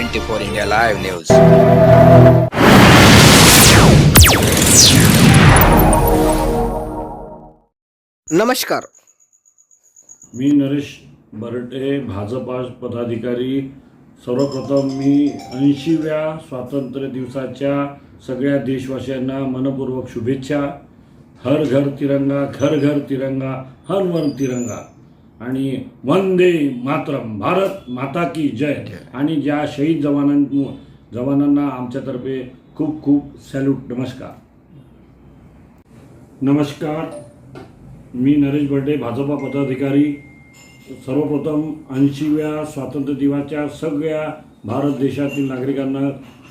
24 India Live News. नमस्कार. मी नरेश बरटे, भाजपा पदाधिकारी. सर्वप्रथम मी 80व्या स्वातंत्र्य दिवसाच्या सगळ्या देशवासियांना मनपूर्वक शुभेच्छा. हर घर तिरंगा, घर घर तिरंगा, हर वर तिरंगा आणि वंदे मातरम, भारत माता की जय. आणि ज्या शहीद जवानांना आमच्यातर्फे खूप खूप सॅल्यूट. नमस्कार. मी नरेश बर्डे, भाजपा पदाधिकारी. सर्वप्रथम 80व्या स्वातंत्र्य दिनाच्या सगळ्या भारत देशातील नागरिकांना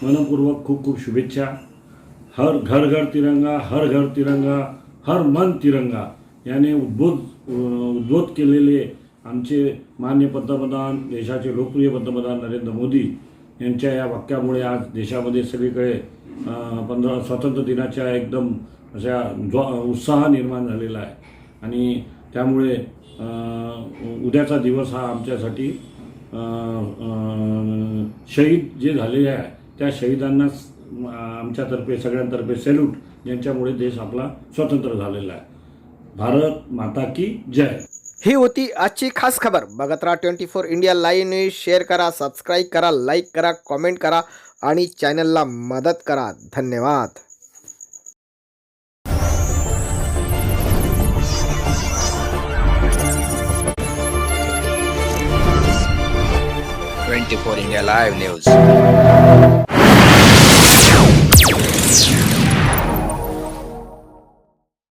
मनपूर्वक खूप खूप शुभेच्छा. हर घर घर तिरंगा, हर घर तिरंगा, हर मन तिरंगा याने उद्बोध केलेले आमचे माननीय पंतप्रधान, देशाचे लोकप्रिय पंतप्रधान नरेंद्र मोदी यांच्या या वाक्यामुळे आज देशामध्ये सगळीकडे स्वातंत्र्य दिनाच्या एकदम अशा उत्साह निर्माण झालेला आहे. आणि त्यामुळे उद्याचा दिवस हा आमच्यासाठी शहीद जे झालेले आहे त्या शहीदांना आमच्यातर्फे सगळ्यांतर्फे सॅल्यूट, ज्यांच्यामुळे देश आपला स्वतंत्र झालेला आहे. भारत माता की जय. ही होती आजची खास खबर. बघत राहा 24 इंडिया लाईव्ह न्यूज. शेअर करा, सबस्क्राईब करा, लाईक करा, कॉमेंट करा आणि चॅनलला मदत करा. धन्यवाद. 24 India Live News.